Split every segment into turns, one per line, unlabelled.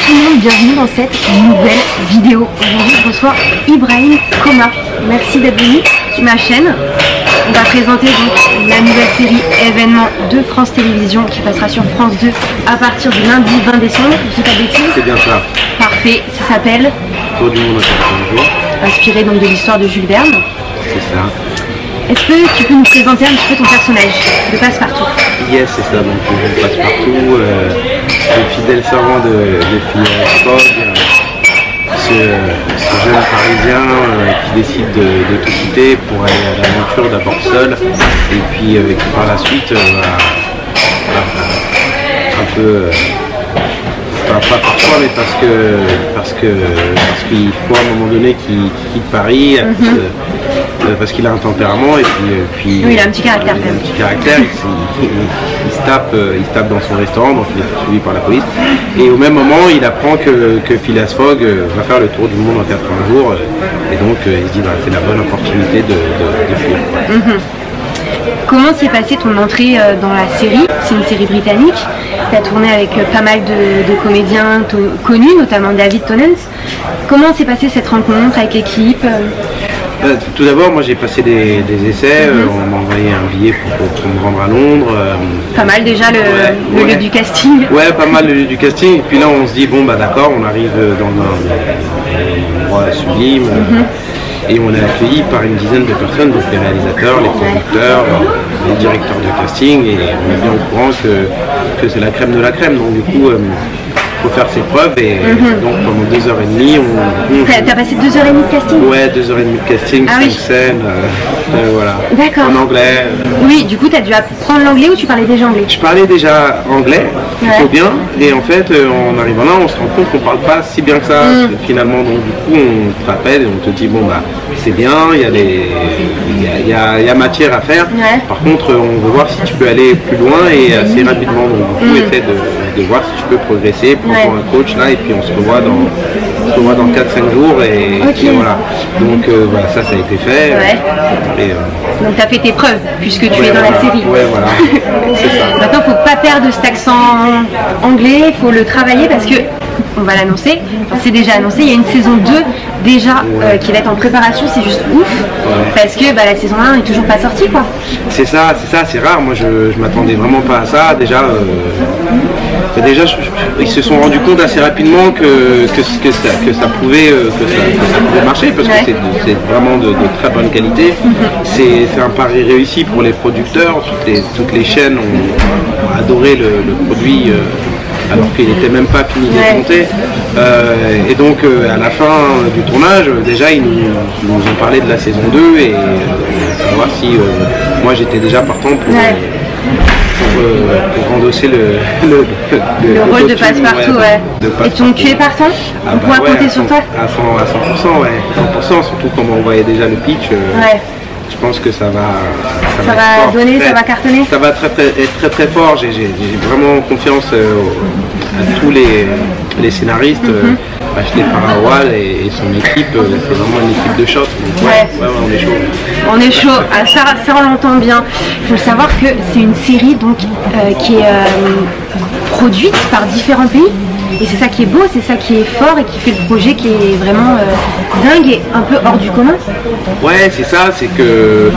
tout le monde, bienvenue dans cette nouvelle vidéo. Aujourd'hui je reçois Ibrahim Koma. Merci d'être venu sur ma chaîne. On va présenter donc la nouvelle série événement de France Télévisions qui passera sur France 2 à partir du lundi 20 décembre. Je dis pas de bêtises.
C'est bien ça.
Parfait, ça s'appelle
Tour du monde en 80 jours.
Inspiré donc de l'histoire de Jules Verne.
C'est ça.
Est-ce que tu peux nous présenter un petit peu ton personnage de Passepartout?
Yes, c'est ça. Donc je passe partout. Le fidèle servant de Phileas Fogg, ce jeune parisien qui décide de tout quitter pour aller à l'aventure, d'abord seul, et puis qui par la suite va un peu pas par choix, mais parce qu'il faut à un moment donné qu'il quitte Paris, parce qu'il a un tempérament et puis
oui, il a un petit caractère.
Il se tape dans son restaurant, donc il est poursuivi par la police. Et au même moment, il apprend que Phileas Fogg va faire le tour du monde en 80 jours, et donc il se dit c'est la bonne opportunité de fuir.
Comment s'est passée ton entrée dans la série? C'est une série britannique. Tu as tourné avec pas mal de comédiens connus, notamment David Tennant. Comment s'est passée cette rencontre avec l'équipe?
Tout d'abord, moi j'ai passé des essais, on m'a envoyé un billet pour me rendre à Londres.
Pas mal déjà le lieu du casting.
Ouais, pas mal le lieu du casting. Et puis là on se dit, bon bah d'accord, on arrive dans un endroit sublime. Et on est accueilli par une dizaine de personnes, donc les réalisateurs, les producteurs, les directeurs de casting, et on est bien au courant que c'est la crème de la crème. Donc du coup, faut faire ses preuves, et donc pendant 2h30
T'as passé 2h30 de casting?
Ouais, 2h30 de casting, 5 scènes, voilà.
D'accord.
En anglais.
Oui, du coup, t'as dû apprendre l'anglais ou tu parlais déjà anglais?
Je parlais déjà anglais, plutôt bien, et en fait, en arrivant là, on se rend compte qu'on parle pas si bien que ça, finalement. Donc du coup, on te rappelle et on te dit, bon bah, c'est bien, il y a matière à faire. Par contre, on veut voir si tu peux aller plus loin et assez rapidement. Donc du coup, essaie de voir si tu peux progresser, prends un coach là, et puis on se revoit dans 4-5 jours, et voilà. Donc voilà, ça a été fait.
Donc tu as fait tes preuves puisque tu es dans la série.
Ouais, voilà. C'est ça.
Maintenant, faut pas perdre cet accent anglais, il faut le travailler parce que, on va l'annoncer, c'est déjà annoncé, il y a une saison 2 déjà qui va être en préparation, c'est juste ouf, parce que la saison 1 est toujours pas sortie quoi.
C'est ça, c'est rare, moi je m'attendais vraiment pas à ça, déjà ils se sont rendus compte assez rapidement que ça pouvait marcher, parce que c'est vraiment de très bonne qualité. C'est un pari réussi pour les producteurs, toutes les chaînes ont adoré le produit, alors qu'il n'était même pas fini d'être monté. Et donc à la fin du tournage, déjà ils nous ont parlé de la saison 2, et savoir si moi j'étais déjà partant pour endosser le
rôle de Passepartout. Et donc tu es partant? On pourra compter sur toi?
À 100%, ouais. 100%, surtout quand on voyait déjà le pitch. Je pense que ça va
donner, ça va cartonner.
Ça va être très fort. J'ai vraiment confiance à tous les scénaristes. Ashley Farawal et son équipe, c'est vraiment une équipe de choc. Donc on est chaud.
On est chaud. Ça on l'entend bien. Il faut savoir que c'est une série donc qui est produite par différents pays. Et c'est ça qui est beau, c'est ça qui est fort et qui fait le projet qui est vraiment dingue et un peu hors du commun.
Ouais, c'est ça, c'est que,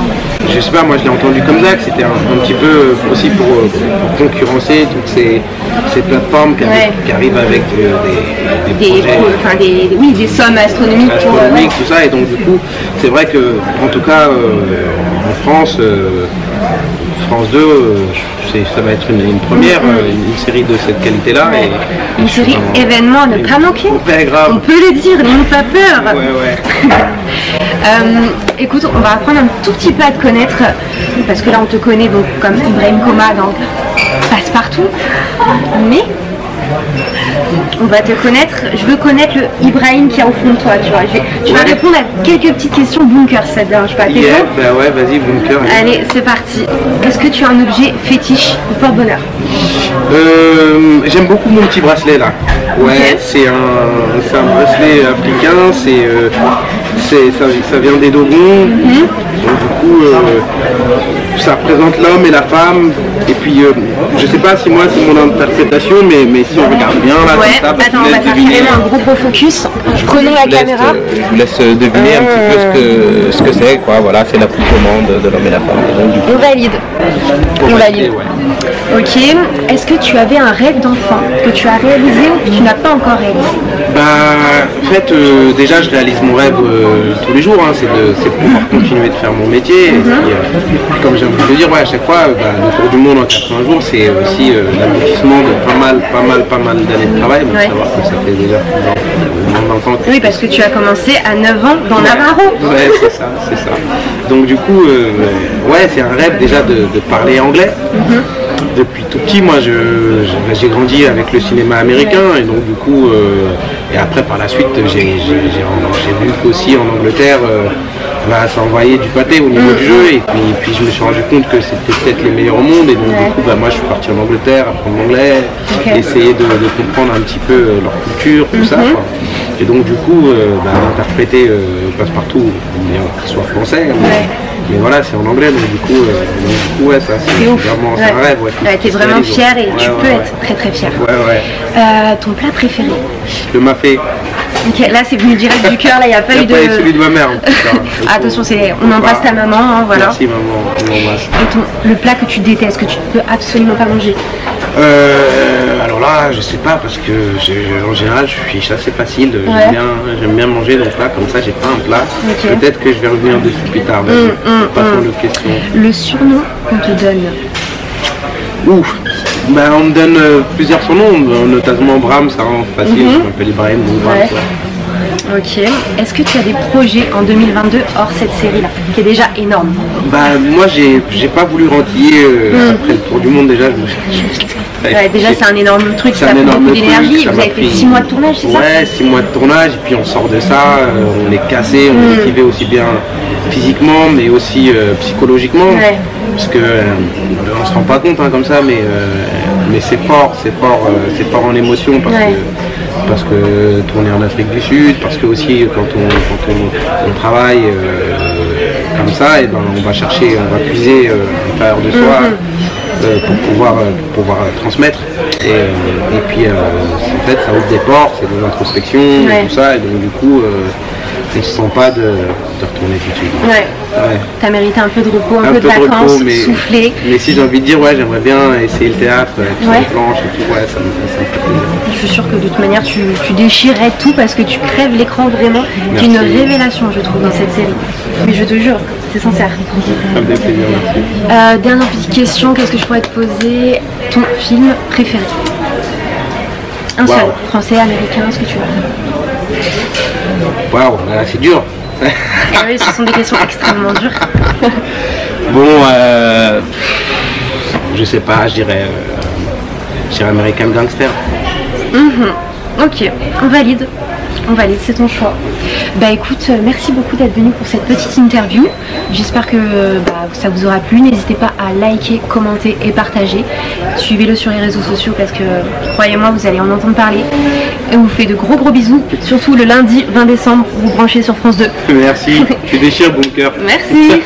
je sais pas, moi je l'ai entendu comme ça, que c'était un petit peu aussi pour concurrencer toutes ces plateformes qui arrivent avec
des sommes astronomiques.
Tout ça, et donc du coup, c'est vrai que, en tout cas, en France, France 2, ça va être une première, une série de cette qualité-là.
Une série événement à ne pas manquer. On peut le dire, n'ayons pas peur. Écoute, on va apprendre un tout petit peu à te connaître, parce que là on te connaît donc comme Ibrahim Koma dans Passepartout, mais on va te connaître, je veux connaître le Ibrahim qui est au fond de toi, tu vois. Tu vas répondre à quelques petites questions bunker, ça te dérange pas?
Bah ouais, vas-y, bunker.
Allez, c'est parti. Est-ce que tu as un objet fétiche ou porte-bonheur?
J'aime beaucoup mon petit bracelet là. Ouais, c'est un bracelet africain, ça vient des Dogons. Donc du coup, ça représente l'homme et la femme. Et puis, je sais pas si moi c'est mon interprétation, mais si on regarde bien là,
Ouais,
comme ça, bah,
attends, on
je
va
laisse
faire
deviner.
carrément un gros focus. Prenons la caméra.
Je vous laisse deviner un petit peu ce que c'est, quoi. Voilà, c'est l'accouplement de l'homme et la femme. Et donc, du coup,
On valide. On valide.
Ouais.
Ok. Est-ce que tu avais un rêve d'enfant que tu as réalisé ou que tu n'as pas encore réalisé?
Bah, en fait, déjà, je réalise mon rêve tous les jours, hein, c'est de pouvoir continuer de faire mon métier. Et puis, comme j'aime vous le dire, ouais, à chaque fois, le tour du monde en 80 jours, c'est aussi l'aboutissement de pas mal d'années de travail. Donc,
Ouais.
savoir que ça fait déjà plus de 20 ans que
Oui, parce que tu as commencé à 9 ans dans Navarro.
Ouais, c'est ça. Donc du coup, ouais, c'est un rêve déjà de parler anglais. Depuis tout petit, moi, j'ai grandi avec le cinéma américain et donc du coup, et après par la suite, j'ai vu qu'aussi en Angleterre, ça envoyait du pâté au niveau du jeu et puis je me suis rendu compte que c'était peut-être les meilleurs au monde et donc du coup, moi, je suis parti en Angleterre, apprendre l'anglais, essayer de comprendre un petit peu leur culture, tout ça, quoi. Et donc du coup, interpréter Passepartout, bien qu'il soit français, mais voilà, c'est en anglais, donc du coup, ouais, ça c'est vraiment c'est un rêve. Ouais,
t'es vraiment fier et tu peux être très très fier.
Ouais.
Ton plat préféré?
Le mafé.
Ok, là c'est venu direct du cœur, là il n'y a pas eu de...
celui de ma mère. En tout cas.
Attention, on embrasse ta maman, hein, voilà.
Merci maman, on l'embrasse.
Et le plat que tu détestes, que tu ne peux absolument pas manger?
Alors là, je sais pas parce que en général, je suis assez facile. J'aime bien manger donc là, comme ça, j'ai pas un plat.
Ok.
Peut-être que je vais revenir dessus plus tard. Passons à l'autre question.
Le surnom qu'on te donne?
Ouf. On me donne plusieurs surnoms, notamment Bram, ça rend facile. Je m'appelle Ibrahim, donc Bram.
Ouais.
Quoi.
Ok. Est-ce que tu as des projets en 2022 hors cette série-là, qui est déjà énorme?
Moi, j'ai pas voulu rentiller après le tour du monde déjà.
Déjà, c'est un énorme truc,
C'est
ça
un
prend
énorme
beaucoup
truc,
d'énergie.
ça
Vous
m'a
avez fait
pris-
6 mois de tournage, c'est ça?
Ouais, 6 mois de tournage, et puis on sort de ça, on est cassé, on est motivé aussi bien physiquement, mais aussi psychologiquement.
Ouais.
Parce que on se rend pas compte comme ça, mais c'est fort en émotion parce que tourner en Afrique du Sud, parce que aussi quand on travaille comme ça, et on va chercher, on va puiser à l'intérieur de soi pour pouvoir transmettre. Et puis en fait ça ouvre des portes, c'est de l'introspection, tout ça, et donc du coup on ne se sent pas de retourner tout de suite.
Ouais. T'as mérité un peu de repos, un peu de
repos,
vacances, souffler.
Mais si j'ai envie de dire, j'aimerais bien essayer le théâtre, sur les planches et tout, ça me fait plaisir.
Je suis sûre que de toute manière tu déchirerais tout parce que tu crèves l'écran vraiment. C'est une révélation je trouve dans cette série. Mais je te jure, c'est sincère.
Ça me fait plaisir, merci.
Dernière petite question, qu'est-ce que je pourrais te poser? Ton film préféré? Un seul, français, américain, ce que tu veux.
Waouh, c'est dur.
Et oui, ce sont des questions extrêmement dures.
Je sais pas, je dirais American Gangster.
Ok, on valide, c'est ton choix. Écoute, merci beaucoup d'être venu pour cette petite interview. J'espère que ça vous aura plu. N'hésitez pas à liker, commenter et partager. Suivez-le sur les réseaux sociaux parce que, croyez-moi, vous allez en entendre parler. Et on vous fait de gros bisous, surtout le lundi 20 décembre, vous branchez sur France 2.
Merci, tu déchires, bon cœur.
Merci.